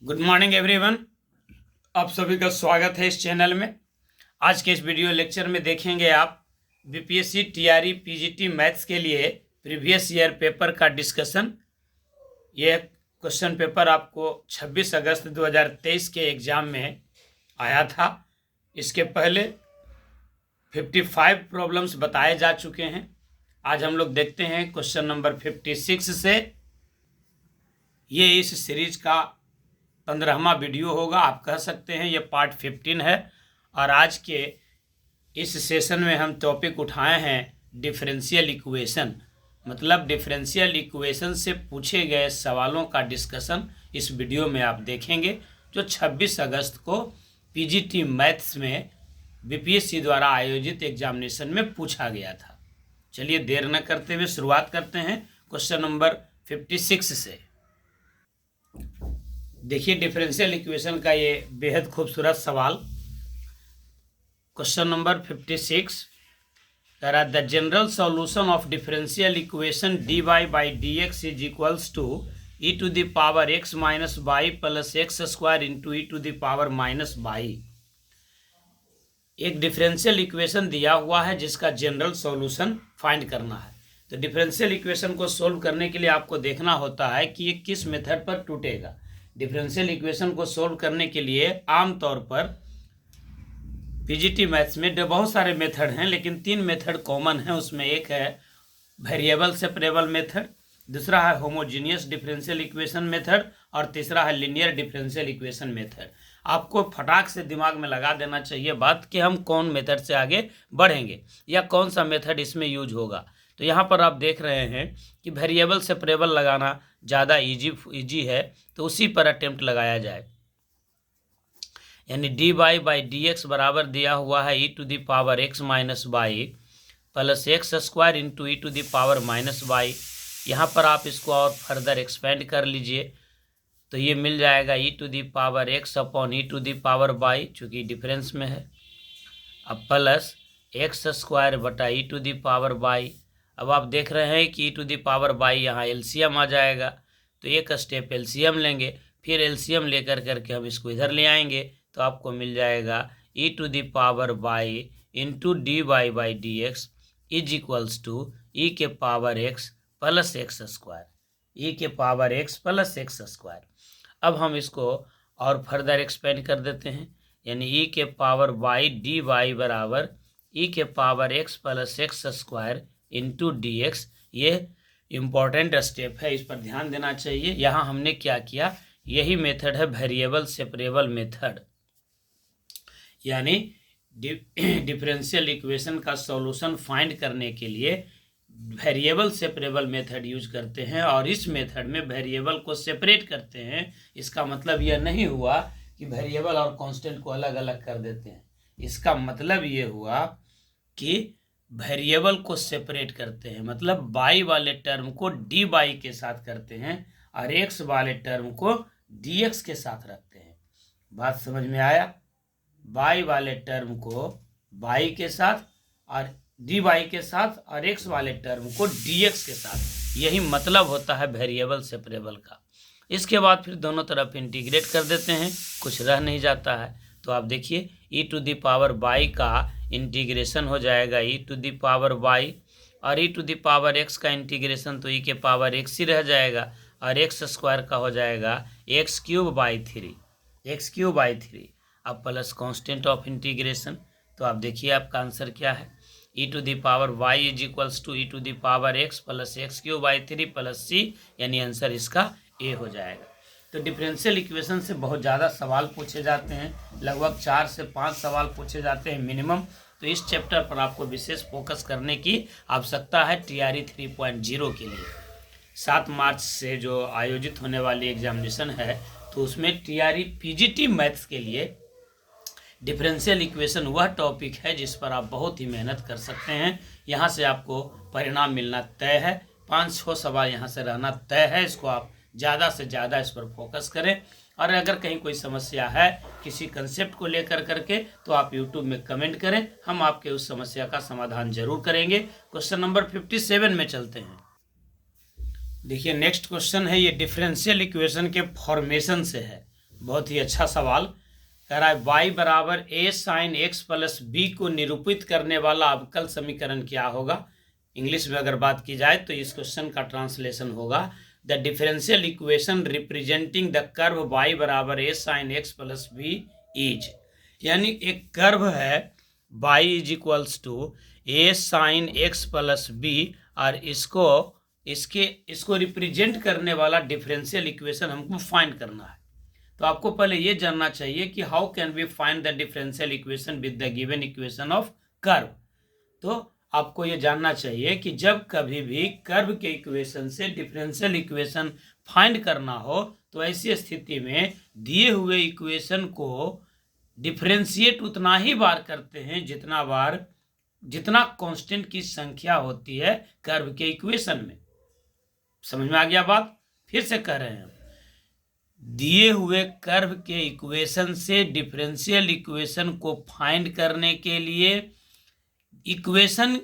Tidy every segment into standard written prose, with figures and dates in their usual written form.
Good morning everyone. आप सभी का स्वागत है इस चैनल में। आज के इस वीडियो लेक्चर में देखेंगे आप बीपीएससी टीआरई पीजीटी मैथ्स के लिए प्रीवियस ईयर पेपर का डिस्कशन। ये क्वेश्चन पेपर आपको 26 अगस्त 2023 के एग्ज़ाम में आया था। इसके पहले 55 प्रॉब्लम्स बताए जा चुके हैं। आज हम लोग देखते हैं क्वेश्चन नंबर 56 से। ये इस सीरीज का 15वां वीडियो होगा, आप कह सकते हैं। ये पार्ट 15 है और आज के इस सेशन में हम टॉपिक उठाए हैं डिफरेंशियल इक्वेशन। मतलब डिफरेंशियल इक्वेशन से पूछे गए सवालों का डिस्कशन इस वीडियो में आप देखेंगे, जो 26 अगस्त को पीजीटी मैथ्स में बीपीएससी द्वारा आयोजित एग्जामिनेशन में पूछा गया था। चलिए देर न करते हुए शुरुआत करते हैं क्वेश्चन नंबर 56 से। देखिए डिफरेंशियल इक्वेशन का ये बेहद खूबसूरत सवाल। क्वेश्चन नंबर 56 कह रहा the general solution of differential equation dy by d x is equals to e to the power x minus y plus x square into e to the power minus y. एक differential equation दिया हुआ है जिसका general solution find करना है। तो differential equation को solve करने के लिए आपको देखना होता है कि ये किस मेथड पर टूटेगा। डिफरेंशियल इक्वेशन को सोल्व करने के लिए आमतौर पर पीजीटी मैथ्स में बहुत सारे मेथड हैं, लेकिन 3 मेथड कॉमन हैं। उसमें एक है वेरिएबल सेपरेबल मेथड, दूसरा है होमोजीनियस डिफरेंशियल इक्वेशन मेथड और तीसरा है लीनियर डिफरेंशियल इक्वेशन मेथड। आपको फटाक से दिमाग में लगा देना चाहिए बात कि हम कौन मेथड से आगे बढ़ेंगे या कौन सा मेथड इसमें यूज होगा। तो यहाँ पर आप देख रहे हैं कि वेरिएबल सेपरेबल लगाना ज़्यादा इजी है, तो उसी पर अटेम्प्ट लगाया जाए। यानी d y by d x बराबर दिया हुआ है e to the power x minus y plus x square into e to the power minus y. यहाँ पर आप इसको और फर्दर एक्सपेंड कर लीजिए तो ये मिल जाएगा e to the power x upon e to the power y, चूँकि डिफरेंस में है। अब प्लस एक्स स्क्वायर बटा e to the power y. अब आप देख रहे हैं कि e to the power y यहाँ एलसीएम आ जाएगा, तो एक स्टेप एलसीएम लेंगे, फिर एलसीएम लेकर करके हम इसको इधर ले आएंगे तो आपको मिल जाएगा e to the power y into d y by d x is equals to e के power x plus x square, e के power x plus x square. अब हम इसको और फर्दर एक्सपेंड कर देते हैं, यानी ई के पावर बाई डी वाई बराबर ई के power x plus x square into D x. ये इम्पॉर्टेंट स्टेप है, इस पर ध्यान देना चाहिए। यहाँ हमने क्या किया, यही मेथड है वेरिएबल सेपरेबल मेथड। यानी डिफरेंशियल इक्वेशन का सॉल्यूशन फाइंड करने के लिए वेरिएबल सेपरेबल मेथड यूज करते हैं और इस मेथड में वेरिएबल को सेपरेट करते हैं। इसका मतलब यह नहीं हुआ कि वेरिएबल और कांस्टेंट को अलग अलग कर देते हैं। इसका मतलब ये हुआ कि वेरिएबल को सेपरेट करते हैं, मतलब बाई वाले टर्म को डी बाई के साथ करते हैं और एक्स वाले टर्म को डी एक्स के साथ रखते हैं। बात समझ में आया? बाई वाले टर्म को बाई के साथ और डी बाई के साथ और एक्स वाले टर्म को डी एक्स के साथ। यही मतलब होता है वेरिएबल सेपरेबल का। इसके बाद फिर दोनों तरफ इंटीग्रेट कर देते हैं, कुछ रह नहीं जाता है। तो आप देखिए ई टू द पावर बाई का इंटीग्रेशन हो जाएगा e to the power by, और ई टू द पावर एक्स का इंटीग्रेशन तो ई के पावर एक्स ही रह जाएगा, और एक्स स्क्वायर का हो जाएगा x cube by three, x cube by three. अब प्लस कांस्टेंट ऑफ इंटीग्रेशन, तो आप देखिए आपका आंसर क्या है, e to the power y is equals to e to the power x plus x cube by three plus c, यानी answer इसका ए हो जाएगा। तो डिफरेंशियल इक्वेशन से बहुत ज़्यादा सवाल पूछे जाते हैं, लगभग 4 से 5 सवाल पूछे जाते हैं मिनिमम। तो इस चैप्टर पर आपको विशेष फोकस करने की आवश्यकता है टीआरई 3.0 के लिए। 7 मार्च से जो आयोजित होने वाली एग्जामिनेशन है, तो उसमें टीआरई पीजीटी मैथ्स के लिए डिफरेंशियल इक्वेशन वह टॉपिक है जिस पर आप बहुत ही मेहनत कर सकते हैं। यहाँ से आपको परिणाम मिलना तय है, 5-6 सवाल यहाँ से रहना तय है। इसको आप ज़्यादा से ज़्यादा इस पर फोकस करें, और अगर कहीं कोई समस्या है किसी कंसेप्ट को लेकर करके तो आप यूट्यूब में कमेंट करें, हम आपके उस समस्या का समाधान जरूर करेंगे। क्वेश्चन नंबर 57 में चलते हैं। देखिए नेक्स्ट क्वेश्चन है, ये डिफरेंशियल इक्वेशन के फॉर्मेशन से है। बहुत ही अच्छा सवाल। कह रहा है y बराबर a sine x plus b को निरूपित करने वाला अवकल समीकरण क्या होगा। इंग्लिश में अगर बात की जाए तो इस क्वेश्चन का ट्रांसलेशन होगा the differential equation representing the curve y बराबर a sine x plus b is, यानी एक कर्व है y is equals to a sine x plus b और इसको रिप्रेजेंट करने वाला डिफरेंशियल इक्वेशन हमको फाइंड करना है। तो आपको पहले ये जानना चाहिए कि how can we find the differential equation with the given equation of curve. तो आपको ये जानना चाहिए कि जब कभी भी कर्व के इक्वेशन से डिफरेंशियल इक्वेशन फाइंड करना हो तो ऐसी स्थिति में दिए हुए इक्वेशन को डिफरेंशिएट उतना ही बार करते हैं जितना कांस्टेंट की संख्या होती है कर्व के इक्वेशन में। समझ में आ गया बात? फिर से कह रहे हैं, दिए हुए कर्व के इक्वेशन से डिफरेंशियल इक्वेशन को फाइंड करने के लिए इक्वेशन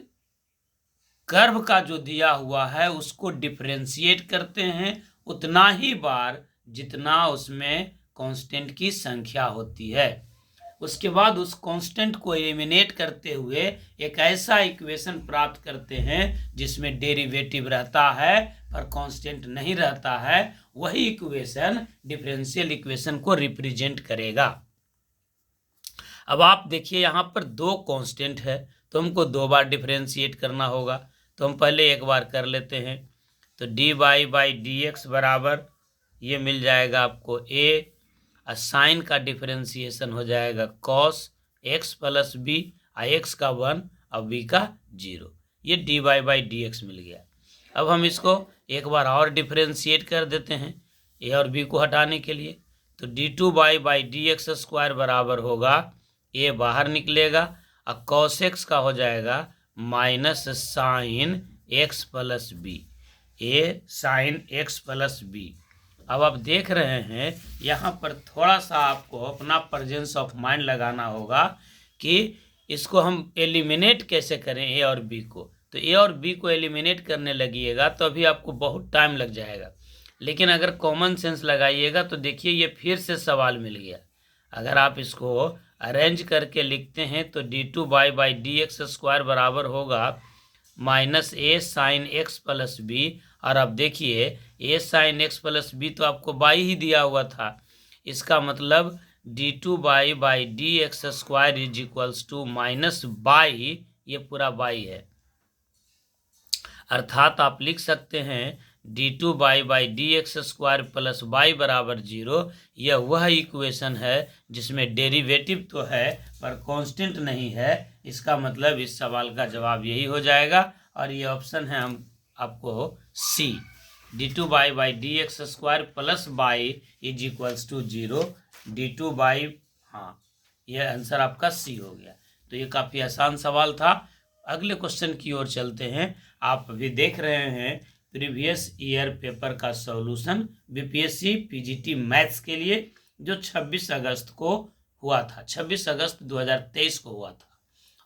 कर्व का जो दिया हुआ है उसको डिफरेंशिएट करते हैं उतना ही बार जितना उसमें कांस्टेंट की संख्या होती है। उसके बाद उस कांस्टेंट को एलिमिनेट करते हुए एक ऐसा इक्वेशन प्राप्त करते हैं जिसमें डेरिवेटिव रहता है पर कांस्टेंट नहीं रहता है। वही इक्वेशन डिफरेंशियल इक्वेशन को रिप्रेजेंट करेगा। अब आप देखिए यहाँ पर दो कांस्टेंट है तो हमको दो बार डिफरेंशिएट करना होगा। तो हम पहले एक बार कर लेते हैं। तो dy बाई डी एक्स बराबर ये मिल जाएगा आपको a, साइन का डिफरेंशिएशन हो जाएगा cos x plus b, x का 1 और b का 0। ये dy बाई डी एक्स मिल गया। अब हम इसको एक बार और डिफरेंशिएट कर देते हैं a और b को हटाने के लिए। तो d2 by d x square बराबर होगा a बाहर निकलेगा और cos x का हो जाएगा minus sine x plus b, a sine x plus b. अब आप देख रहे हैं यहाँ पर थोड़ा सा आपको अपना प्रेजेंस ऑफ माइंड लगाना होगा कि इसको हम एलिमिनेट कैसे करें a और b को। तो a और b को एलिमिनेट करने लगिएगा तो अभी आपको बहुत टाइम लग जाएगा, लेकिन अगर कॉमन सेंस लगाइएगा तो देखिए ये फिर से सवाल मिल गया। अगर आप इसको अरेंज करके लिखते हैं तो d2 by d x square बराबर होगा minus a sine x plus b. और अब देखिए a sine x plus b तो आपको बाई ही दिया हुआ था, इसका मतलब d2 by d x square is equals to minus y, ये पूरा बाई है। अर्थात आप लिख सकते हैं d2 by d x square plus by बराबर 0। यह वह इक्वेशन है जिसमें डेरिवेटिव तो है पर कांस्टेंट नहीं है। इसका मतलब इस सवाल का जवाब यही हो जाएगा और ये ऑप्शन है हम आपको C, d2 by d x square plus y is equals to 0, d2 by, हाँ यह आंसर आपका सी हो गया। तो ये काफ़ी आसान सवाल था। अगले क्वेश्चन की ओर चलते हैं। आप अभी देख रहे हैं प्रीवियस ईयर पेपर का सॉल्यूशन बीपीएससी पीजीटी मैथ्स के लिए जो 26 अगस्त को हुआ था, 26 अगस्त 2023 को हुआ था,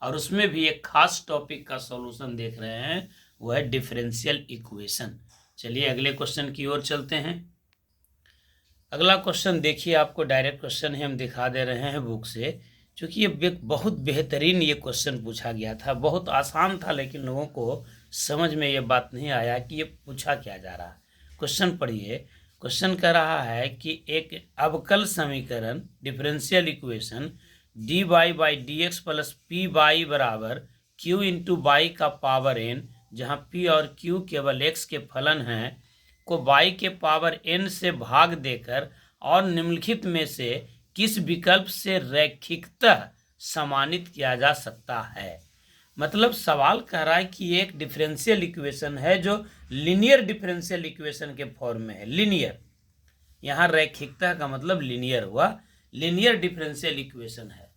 और उसमें भी एक खास टॉपिक का सॉल्यूशन देख रहे हैं, वह है डिफरेंशियल इक्वेशन। चलिए अगले क्वेश्चन की ओर चलते हैं। अगला क्वेश्चन देखिए, आपको डायरेक्ट क्वेश्चन है, हम दिखा दे रहे हैं बुक से, क्योंकि ये बहुत बेहतरीन ये क्वेश्चन पूछा गया था, बहुत आसान था, लेकिन लोगों को समझ में ये बात नहीं आया कि ये पूछा क्या जा रहा है। क्वेश्चन पढ़िए। क्वेश्चन कह रहा है कि एक अवकल समीकरण differential equation dy by d x plus p by बराबर q इंटू बाई का पावर n, जहाँ p और q केवल x के फलन हैं, को y के पावर n से भाग देकर और निम्नलिखित में से किस विकल्प से रैखिकतः समानित किया जा सकता है। मतलब सवाल कह रहा है कि एक डिफरेंशियल इक्वेशन है जो लीनियर डिफरेंशियल इक्वेशन के फॉर्म में है। लीनियर, यहाँ रैखिकता का मतलब लीनियर हुआ, लीनियर डिफरेंशियल इक्वेशन है।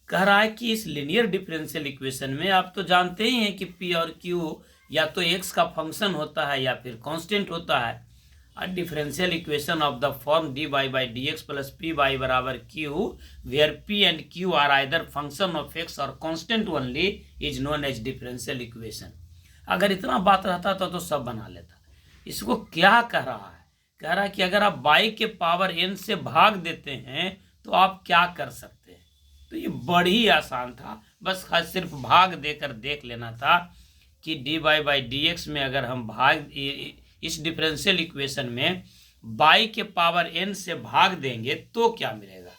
कह रहा है कि इस लीनियर डिफरेंशियल इक्वेशन में आप तो जानते ही हैं कि p और q या तो x का फंक्शन होता है या फिर कांस्टेंट होता है। और differential equation of the form dy by d x plus p by बराबर q where p and q are either function of x और constant only is known as differential equation. अगर इतना बात रहता तो सब बना लेता। इसको क्या कह रहा है कह रहा है कि अगर आप y के पावर n से भाग देते हैं तो आप क्या कर सकते हैं। तो ये बड़ी आसान था, बस सिर्फ भाग देकर देख लेना था कि dy बाई डी एक्स में अगर हम भाग इस डिफरेंशियल इक्वेशन में y के पावर n से भाग देंगे तो क्या मिलेगा।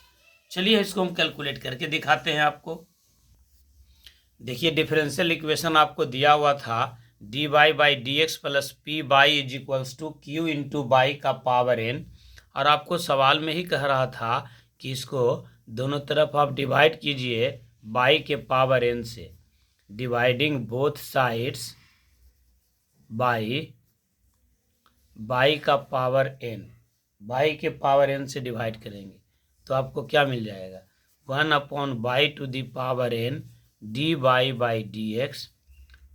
चलिए इसको हम कैलकुलेट करके दिखाते हैं आपको। देखिए डिफरेंशियल इक्वेशन आपको दिया हुआ था dy by d x plus p y is equals to q into y का पावर n, और आपको सवाल में ही कह रहा था कि इसको दोनों तरफ आप डिवाइड कीजिए बाई के पावर n से, डिवाइडिंग बोथ साइड्स बाई का पावर n, बाई के पावर n से डिवाइड करेंगे तो आपको क्या मिल जाएगा 1//n dy by d x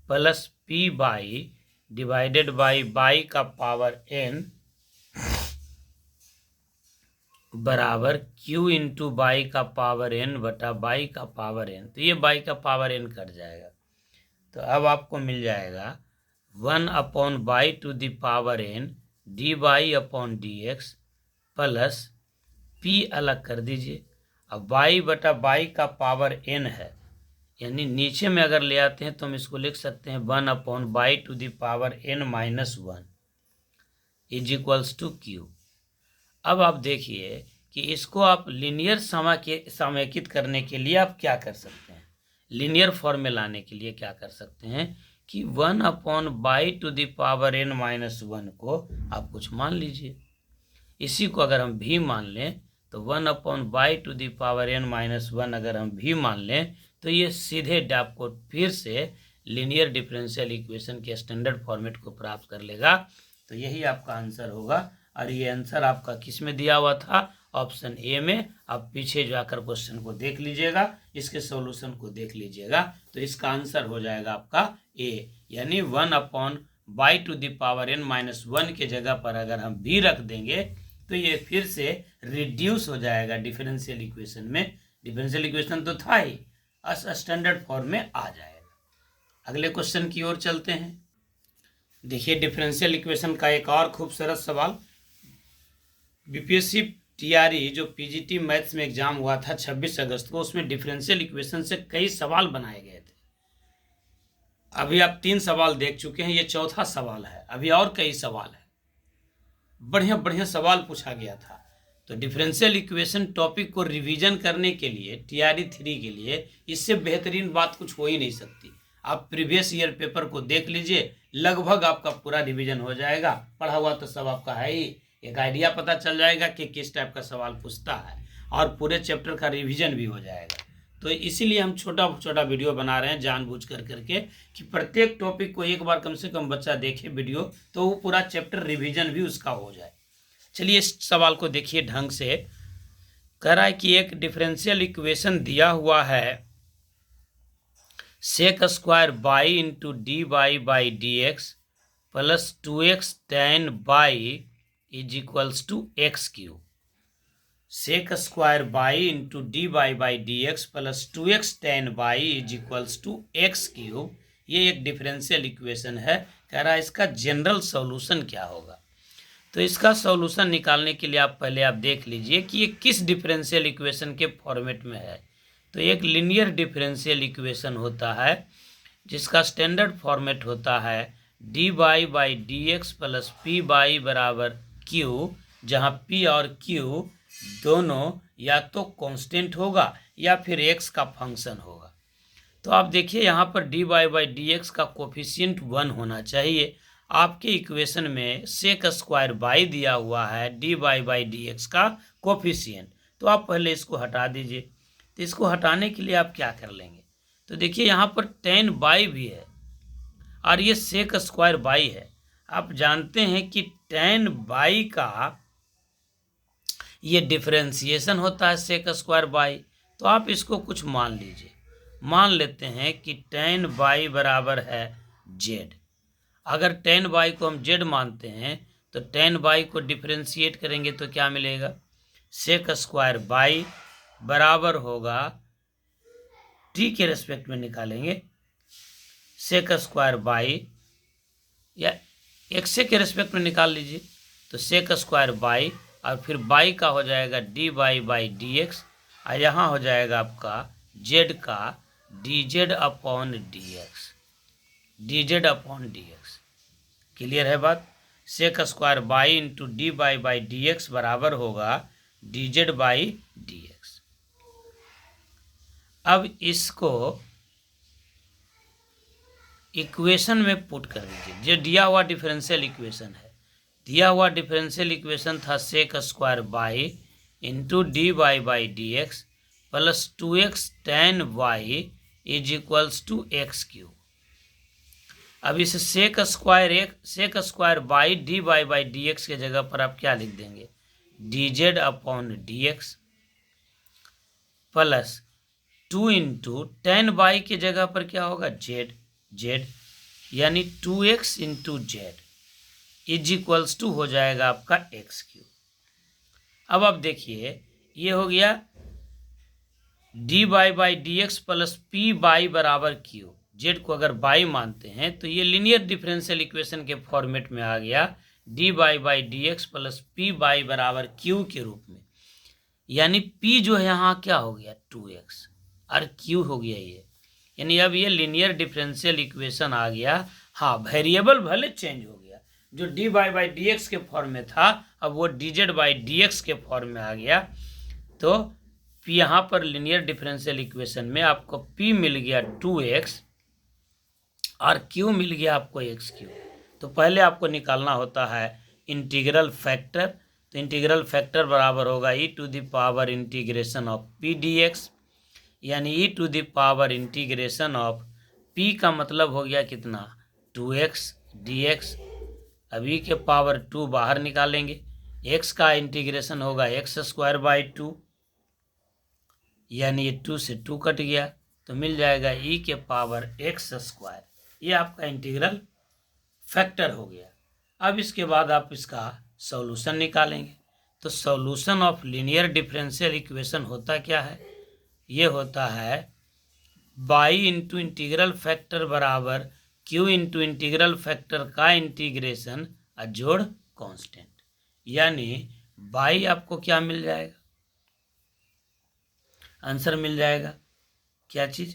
plus p by divided by का पावर n बराबर q इंटू बाई का पावर n बटा बाई का पावर n। तो ये बाई का पावर n कट जाएगा, तो अब आपको मिल जाएगा 1//n dy upon d x plus p अलग कर दीजिए, अब बाई बटा बाई का पावर n है, यानी नीचे में अगर ले आते हैं तो हम इसको लिख सकते हैं 1//n-1 is equals to Q. अब आप देखिए कि इसको आप लीनियर समेकित करने के लिए आप क्या कर सकते हैं, लीनियर फॉर्म में लाने के लिए क्या कर सकते हैं कि 1//n-1 को आप कुछ मान लीजिए। इसी को अगर हम भी मान लें तो 1//n-1 अगर हम भी मान लें तो ये सीधे आपको फिर से लीनियर डिफरेंशियल इक्वेशन के स्टैंडर्ड फॉर्मेट को प्राप्त कर लेगा। तो यही आपका आंसर होगा, और ये आंसर आपका किस में दिया हुआ था, ऑप्शन ए में। आप पीछे जाकर क्वेश्चन को देख लीजिएगा, इसके सॉल्यूशन को देख लीजिएगा, तो इसका आंसर हो जाएगा आपका ए, यानी 1//n-1 के जगह पर अगर हम भी रख देंगे तो ये फिर से रिड्यूस हो जाएगा डिफरेंशियल इक्वेशन में। डिफरेंशियल इक्वेशन तो था ही, स्टैंडर्ड फॉर्म में आ जाएगा। अगले क्वेश्चन की ओर चलते हैं। देखिए डिफरेंशियल इक्वेशन का एक और खूबसूरत सवाल, बीपीएससी टीआरई जो पीजीटी मैथ्स में एग्जाम हुआ था 26 अगस्त को, उसमें डिफरेंशियल इक्वेशन से कई सवाल बनाए गए थे। अभी आप 3 सवाल देख चुके हैं, ये चौथा सवाल है, अभी और कई सवाल है, बढ़िया बढ़िया सवाल पूछा गया था। तो डिफरेंशियल इक्वेशन टॉपिक को रिवीजन करने के लिए टीआरई 3 के लिए इससे बेहतरीन बात कुछ हो ही नहीं सकती। आप प्रीवियस ईयर पेपर को देख लीजिए, लगभग आपका पूरा रिवीजन हो जाएगा, पढ़ा हुआ तो सब आपका है ही, एक आइडिया पता चल जाएगा कि किस टाइप का सवाल पूछता है, और पूरे चैप्टर का रिवीजन भी हो जाएगा। तो इसीलिए हम छोटा छोटा वीडियो बना रहे हैं जानबूझ करके कि प्रत्येक टॉपिक को एक बार कम से कम बच्चा देखे वीडियो, तो वो पूरा चैप्टर रिवीजन भी उसका हो जाए। चलिए इस सवाल को देखिए ढंग से। कह रहा है कि एक डिफरेंशियल इक्वेशन दिया हुआ है sec square y into d y by d x plus 2x tan y is equals to x q. Sec square y into d y by d x plus 2x tan y is equals to x q, ये एक differential equation है। कह रहा है इसका general solution क्या होगा। तो इसका सॉल्यूशन निकालने के लिए आप पहले देख लीजिए कि ये किस डिफरेंशियल इक्वेशन के फॉर्मेट में है। तो एक लीनियर डिफरेंशियल इक्वेशन होता है जिसका स्टैंडर्ड फॉर्मेट होता है d y by d x plus p by बराबर क्यू, जहाँ पी और क्यू दोनों या तो कांस्टेंट होगा या फिर एक्स का फंक्शन होगा। तो आप देखिए यहाँ पर d y by d x का कोफिशिएंट 1 होना चाहिए। आपके इक्वेशन में सेक स्क्वायर बाई दिया हुआ है d y by d x का कोफिशिएंट, तो आप पहले इसको हटा दीजिए। तो इसको हटाने के लिए आप क्या कर लेंगे, तो देखिए यहाँ पर tan बाई भी है और ये सेक स्क्वायर बाई है। आप जानते हैं कि tan बाई का ये डिफरेंशिएशन होता है सेक स्क्वायर बाई, तो आप इसको कुछ मान लीजिए। मान लेते हैं कि tan बाई बराबर है z। अगर tan बाई को हम z मानते हैं तो tan बाई को डिफरेंशिएट करेंगे तो क्या मिलेगा, सेक स्क्वायर बाई बराबर होगा t के रेस्पेक्ट में निकालेंगे सेक स्क्वायर बाई, या x के रेस्पेक्ट में निकाल लीजिए तो सेक स्क्वायर बाई और फिर बाई का हो जाएगा d y by d x, और यहाँ हो जाएगा आपका जेड का d z upon d x, d z upon d x. Clear है बात? Sec square y into d y by d x बराबर होगा d z by d x. अब इसको इक्वेशन में पुट कर दीजिए। जो दिया हुआ डिफरेंशियल इक्वेशन है, दिया हुआ डिफरेंशियल इक्वेशन था sec square y into d y by d x plus 2x tan y is equals to x cube. अब इस sec square y d y by d x के जगह पर आप क्या लिख देंगे, d z upon d x plus 2 into tan y के जगह पर क्या होगा जेड, जेड यानी 2x into z is equals to हो जाएगा आपका एक्स क्यूब। अब आप देखिए ये हो गया d y by d x plus p by बराबर क्यू। जेड को अगर बाई मानते हैं तो ये लीनियर डिफरेंशियल इक्वेशन के फॉर्मेट में आ गया d y by d x plus p by बराबर क्यू के रूप में। यानी पी जो है यहाँ क्या हो गया 2x और क्यू हो गया ये, यानी अब ये लीनियर डिफरेंशियल इक्वेशन आ गया। हाँ, वेरिएबल भले चेंज हो गया, जो d y by d x के फॉर्म में था अब वो d z by d x के फॉर्म में आ गया। तो पी यहाँ पर लीनियर डिफरेंशियल इक्वेशन में आपको पी मिल गया 2x और क्यू मिल गया आपको एक्स क्यू। तो पहले आपको निकालना होता है इंटीग्रल फैक्टर। तो इंटीग्रल फैक्टर बराबर होगा e to the power integration of p d x, यानी e to the power integration of p का मतलब हो गया कितना 2x dx। अब ई के पावर 2 बाहर निकालेंगे, x का इंटीग्रेशन होगा एक्स स्क्वायर बाई 2, यानी ये 2 से 2 कट गया तो मिल जाएगा ई के पावर एक्स स्क्वायर। ये आपका इंटीग्रल फैक्टर हो गया। अब इसके बाद आप इसका सॉल्यूशन निकालेंगे। तो solution of linear differential equation होता क्या है, ये होता है बाई इंटू इंटीग्रल फैक्टर बराबर क्यू इंटू इंटीग्रल फैक्टर का इंटीग्रेशन और जोड़ कांस्टेंट। यानी बाई आपको क्या मिल जाएगा, आंसर मिल जाएगा क्या चीज़।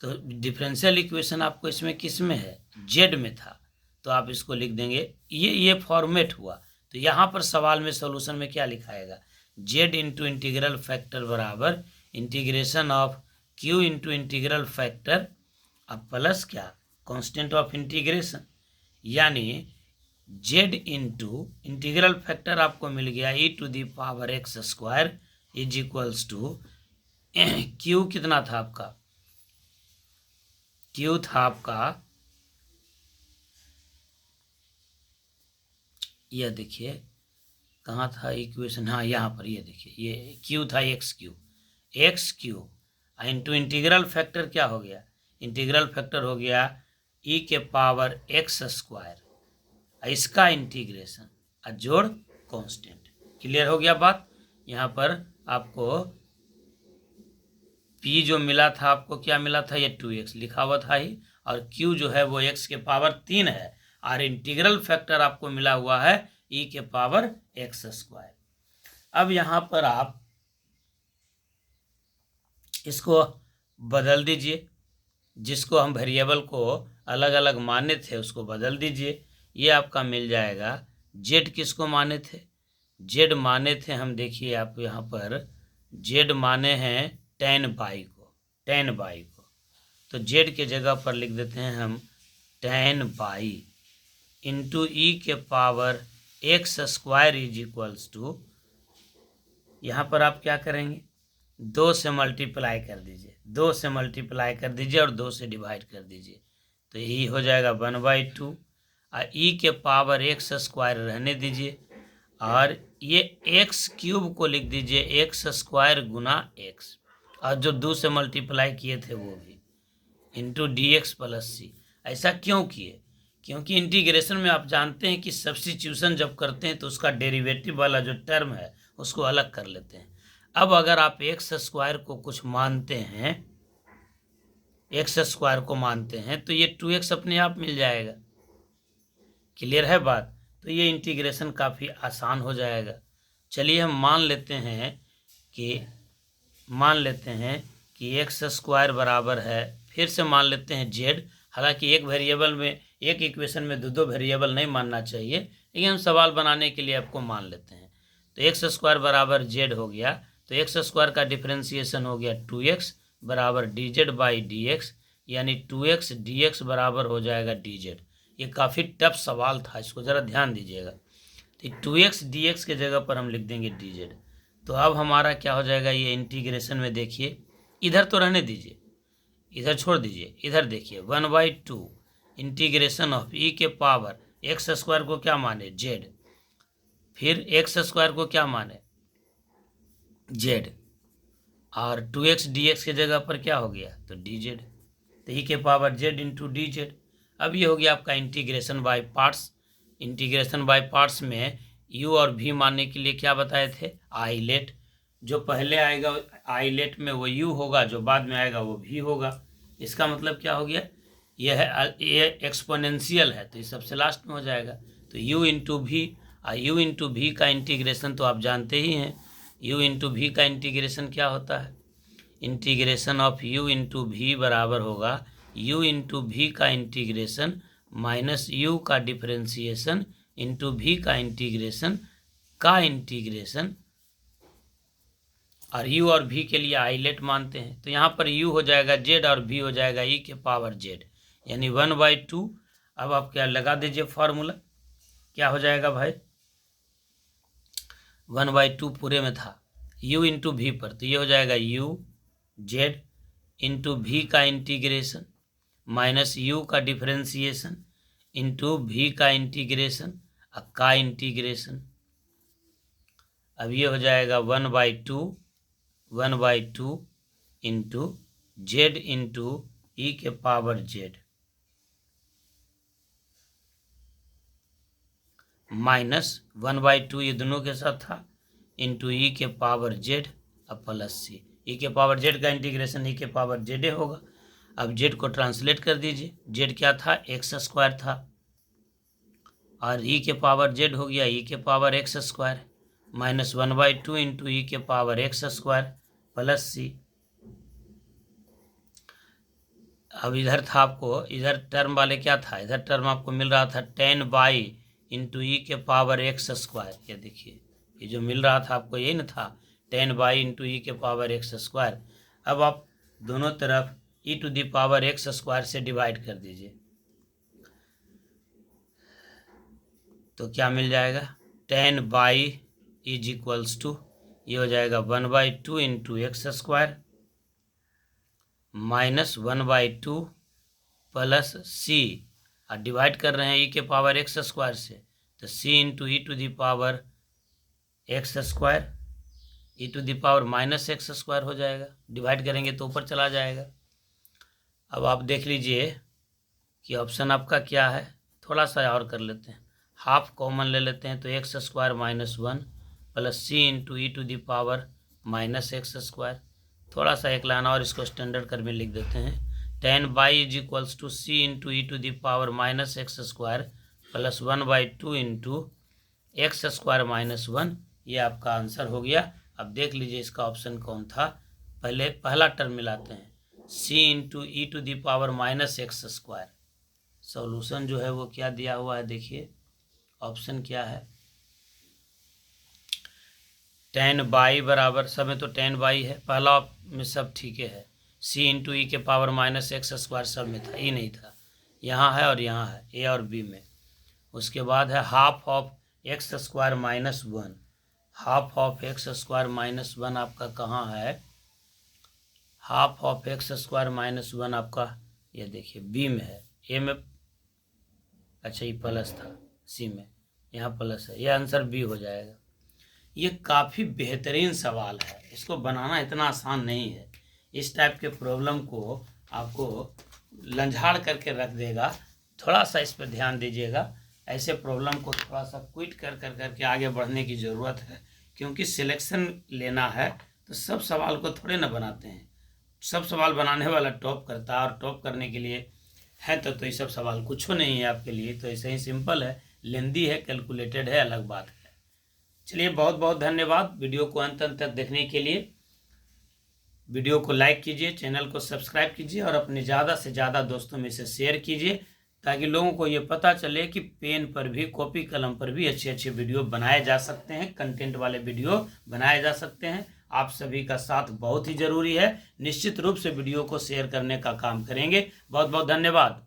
तो डिफरेंशियल इक्वेशन आपको इसमें किस में है, जेड में था, तो आप इसको लिख देंगे। ये फॉर्मेट हुआ। तो यहाँ पर सवाल में सॉल्यूशन में क्या लिखाएगा, जेड इंटू इंटीग्रल फैक्टर बराबर integration of q into integral factor अब प्लस क्या कांस्टेंट ऑफ इंटीग्रेशन, यानी जेड इंटू इंटीग्रल फैक्टर आपको मिल गया e to the power x square is equals to q कितना था आपका, क्यू था आपका, यह देखिए कहाँ था इक्वेशन, हाँ यहाँ पर, ये देखिए ये क्यू था x Q into integral factor क्या हो गया, इंटीग्रल फैक्टर हो गया ई के पावर एक्स स्क्वायर, इसका इंटीग्रेशन और जोड़ कांस्टेंट। क्लियर हो गया बात। यहाँ पर आपको P जो मिला था आपको क्या मिला था, ये 2x लिखा हुआ था ही, और Q जो है वो x के पावर 3 है, और इंटीग्रल फैक्टर आपको मिला हुआ है e के पावर एक्स स्क्वायर। अब यहाँ पर आप इसको बदल दीजिए, जिसको हम वेरिएबल को अलग अलग माने थे उसको बदल दीजिए। ये आपका मिल जाएगा जेड किसको माने थे, जेड माने थे हम, देखिए आप यहाँ पर जेड माने हैं टेन बाई को, तो जेड के जगह पर लिख देते हैं हम टेन बाई इंटू ई के power x square is equals to, यहाँ पर आप क्या करेंगे 2 से मल्टीप्लाई कर दीजिए, 2 से मल्टीप्लाई कर दीजिए और 2 से डिवाइड कर दीजिए, तो यही हो जाएगा 1/2 और ई के पावर एक्स स्क्वायर रहने दीजिए, और ये एक्स क्यूब को लिख दीजिए एक्स स्क्वायर गुना एक्स, और जो 2 से मल्टीप्लाई किए थे वो भी इंटू डी एक्स प्लस सी। ऐसा क्यों किए, क्योंकि इंटीग्रेशन में आप जानते हैं कि सब्स्टिट्यूशन जब करते हैं तो उसका डेरिवेटिव वाला जो टर्म है उसको अलग कर लेते हैं। अब अगर आप एक्स स्क्वायर को कुछ मानते हैं, एक्स स्क्वायर को मानते हैं, तो ये 2x अपने आप मिल जाएगा। क्लियर है बात। तो ये इंटीग्रेशन काफ़ी आसान हो जाएगा। चलिए हम मान लेते हैं कि एक्स स्क्वायर बराबर है, फिर से मान लेते हैं जेड। हालांकि एक वेरिएबल में, एक इक्वेशन में दो वेरिएबल नहीं मानना चाहिए, लेकिन हम सवाल बनाने के लिए आपको मान लेते हैं। तो एक्स स्क्वायर बराबर जेड हो गया, तो एक्स स्क्वायर का डिफ्रेंसिएशन हो गया 2x बराबर D z by d x, यानी 2x dx बराबर हो जाएगा dz। ये काफ़ी टफ सवाल था, इसको ज़रा ध्यान दीजिएगा। तो 2x dx के जगह पर हम लिख देंगे dz। तो अब हमारा क्या हो जाएगा, ये इंटीग्रेशन में देखिए, इधर तो रहने दीजिए, इधर छोड़ दीजिए, इधर देखिए 1/2 इंटीग्रेशन ऑफ e के पावर एक्स स्क्वायर को क्या माने z, फिर एक्स स्क्वायर को क्या माने z, और 2x dx के जगह पर क्या हो गया तो dz, तो e के पावर z इंटू dz। अब ये हो गया आपका integration by parts. Integration by parts में u और v मानने के लिए क्या बताए थे, आइलेट। जो पहले आएगा आइलेट में वो u होगा, जो बाद में आएगा वो v होगा। इसका मतलब क्या हो गया, ये एक्सपोनेंशियल है, तो ये सबसे लास्ट में हो जाएगा। तो u इंटू भी, u इंटू भी का इंटीग्रेशन तो आप जानते ही हैं, u इंटू भी का इंटीग्रेशन क्या होता है, इंटीग्रेशन ऑफ u इंटू भी बराबर होगा u इंटू भी का इंटीग्रेशन माइनस u का डिफ्रेंसिएशन इंटू भी का इंटीग्रेशन और u और v के लिए आइलेट मानते हैं। तो यहाँ पर u हो जाएगा z और v हो जाएगा e के पावर z, यानी 1/2। अब आप क्या लगा दीजिए फार्मूला, क्या हो जाएगा भाई, 1/2 पूरे में था u इंटू भी पर, तो ये हो जाएगा u z इंटू भी का इंटीग्रेशन माइनस u का डिफ्रेंसिएशन इंटू भी का इंटीग्रेशन का इंटीग्रेशन। अब ये हो जाएगा 1/2 इंटू z इंटू e के पावर z माइनस 1/2 ये दोनों के साथ था इंटू e के पावर z अब प्लस c। e के पावर z का इंटीग्रेशन e के पावर z होगा। अब z को ट्रांसलेट कर दीजिए, z क्या था, एक्स स्क्वायर था, और e के पावर z हो गया e के power x square minus 1/2 into e के power x square plus c। अब इधर था आपको, इधर टर्म वाले क्या था, इधर टर्म आपको मिल रहा था 10 इंटू ई के पावर एक्स स्क्वायर। ये देखिए, ये जो मिल रहा था आपको यही ना था, 10 इंटू ई के पावर एक्स स्क्वायर। अब आप दोनों तरफ e to the power x square से डिवाइड कर दीजिए, तो क्या मिल जाएगा, 10 इज इक्वल्स टू, ये हो जाएगा 1/2 into x square minus 1/2 plus c, और डिवाइड कर रहे हैं ई के पावर एक्स स्क्वायर से, तो c into e to the power x square, e to the power minus x square हो जाएगा। डिवाइड करेंगे तो ऊपर चला जाएगा। अब आप देख लीजिए कि ऑप्शन आपका क्या है, थोड़ा सा और कर लेते हैं, हाफ कॉमन ले लेते हैं, तो x square minus 1 plus c into e to the power minus x square. थोड़ा सा एक लाइन और इसको स्टैंडर्ड कर में लिख देते हैं, 10 is equals to c into e to the power minus x square plus 1/2 into x square minus 1। ये आपका आंसर हो गया। अब देख लीजिए इसका ऑप्शन कौन था, पहले पहला टर्म मिलाते हैं, c into e to the power minus x square. Solution जो है वो क्या दिया हुआ है, देखिए ऑप्शन क्या है, 10 बराबर, सब में तो 10 है, पहला में सब ठीक है, सी इंटू ई के पावर माइनस एक्स स्क्वायर सब में था, ई नहीं था, यहाँ है और यहाँ है, ए और बी में। उसके बाद है half of x square minus 1, half of x square minus 1 आपका कहाँ है, half of x square minus 1 आपका ये देखिए बी में है, ए में अच्छा ये प्लस था, सी में यहाँ प्लस है, ये आंसर बी हो जाएगा। ये काफ़ी बेहतरीन सवाल है, इसको बनाना इतना आसान नहीं है। इस टाइप के प्रॉब्लम को आपको लंझाड़ करके रख देगा, थोड़ा सा इस पर ध्यान दीजिएगा। ऐसे प्रॉब्लम को थोड़ा सा क्विट करके आगे बढ़ने की ज़रूरत है, क्योंकि सिलेक्शन लेना है तो सब सवाल को थोड़े ना बनाते हैं, सब सवाल बनाने वाला टॉप करता है, और टॉप करने के लिए है तो ये सब सवाल कुछ नहीं है आपके लिए, तो ऐसे ही सिंपल है। लेंदी है, कैलकुलेटेड है, अलग बात है। चलिए, बहुत बहुत धन्यवाद वीडियो को अंत तक देखने के लिए। वीडियो को लाइक कीजिए, चैनल को सब्सक्राइब कीजिए और अपने ज़्यादा से ज़्यादा दोस्तों में से शेयर कीजिए, ताकि लोगों को ये पता चले कि पेन पर भी, कॉपी कलम पर भी अच्छे अच्छे वीडियो बनाए जा सकते हैं, कंटेंट वाले वीडियो बनाए जा सकते हैं। आप सभी का साथ बहुत ही ज़रूरी है। निश्चित रूप से वीडियो को शेयर करने का काम करेंगे। बहुत बहुत धन्यवाद।